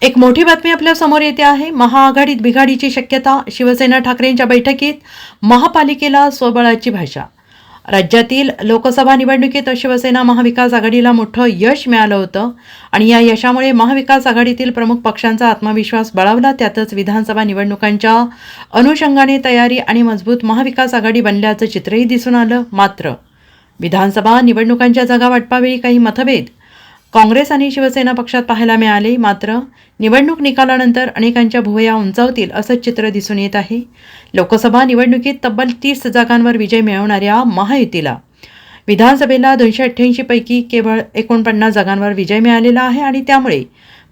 एक मोठी बातमी आपल्या समोर येते आहे। महाआघाडीत बिघाडीची शक्यता, शिवसेना ठाकरेंच्या बैठकीत महापालिकेला स्वबळाची भाषा। राज्यातील लोकसभा निवडणुकीत शिवसेना महाविकास आघाडीला मोठं यश मिळालं होतं आणि या यशामुळे महाविकास आघाडीतील प्रमुख पक्षांचा आत्मविश्वास बळावला। त्यातच विधानसभा निवडणुकांच्या अनुषंगाने तयारी आणि मजबूत महाविकास आघाडी बनल्याचं चित्रही दिसून आलं। मात्र विधानसभा निवडणुकांच्या जागा वाटपावेळी काही मतभेद काँग्रेस आणि शिवसेना पक्षात पाहायला मिळाले। मात्र निवडणूक निकालानंतर अनेकांच्या भुवया उंचावतील असंच चित्र दिसून येत आहे। लोकसभा निवडणुकीत तब्बल 30 जागांवर विजय मिळवणाऱ्या महायुतीला विधानसभेला 288 पैकी केवळ 49 जागांवर विजय मिळालेला आहे आणि त्यामुळे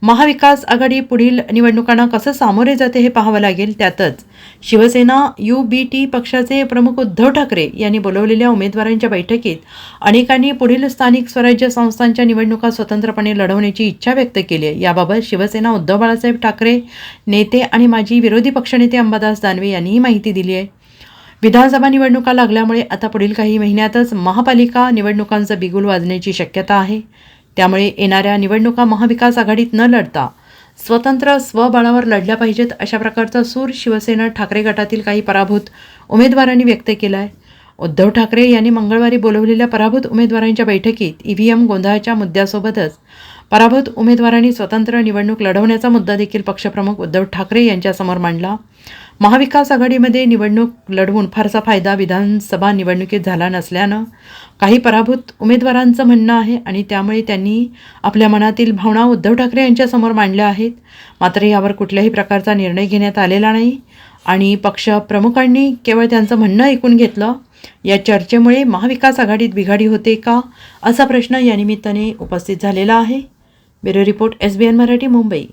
महाविकास आघाडी पुढील निवडणुकांना कसं सामोरे जाते हे पाहावं लागेल। त्यातच शिवसेना UBT पक्षाचे प्रमुख उद्धव ठाकरे यांनी बोलवलेल्या उमेदवारांच्या बैठकीत अनेकांनी पुढील स्थानिक स्वराज्य संस्थांच्या निवडणुका स्वतंत्रपणे लढवण्याची इच्छा व्यक्त केली आहे। याबाबत शिवसेना उद्धव बाळासाहेब ठाकरे नेते आणि माजी विरोधी पक्षनेते अंबादास दानवे यांनी ही माहिती दिली आहे। विधानसभा निवडणुका लागल्यामुळे आता पुढील काही महिन्यातच महापालिका निवडणुकांचं बिगुल वाजण्याची शक्यता आहे। त्यामुळे येणाऱ्या निवडणुका महाविकास आघाडीत न लढता स्वतंत्र स्वबळावर लढल्या पाहिजेत अशा प्रकारचा सूर शिवसेना ठाकरे गटातील काही पराभूत उमेदवारांनी व्यक्त केला आहे। उद्धव ठाकरे यांनी मंगळवारी बोलवलेल्या पराभूत उमेदवारांच्या बैठकीत EVM गोंधळाच्या मुद्द्यासोबतच पराभूत उमेदवारांनी स्वतंत्र निवडणूक लढवण्याचा मुद्दा देखील पक्षप्रमुख उद्धव ठाकरे यांच्यासमोर मांडला। महाविकास आघाडीमध्ये निवडणूक लढवून फारसा फायदा विधानसभा निवडणुकीत झाला नसल्यानं काही पराभूत उमेदवारांचं म्हणणं आहे आणि त्यामुळे त्यांनी आपल्या मनातील भावना उद्धव ठाकरे यांच्यासमोर मांडल्या आहेत। मात्र यावर कुठल्याही प्रकारचा निर्णय घेण्यात आलेला नाही आणि पक्ष प्रमुखांनी केवळ त्यांचं म्हणणं ऐकून घेतलं। या चर्चेमुळे महाविकास आघाडीत बिघाडी होते का असा प्रश्न या निमित्ताने उपस्थित झालेला आहे। Bureau report SBN Marathi, Mumbai.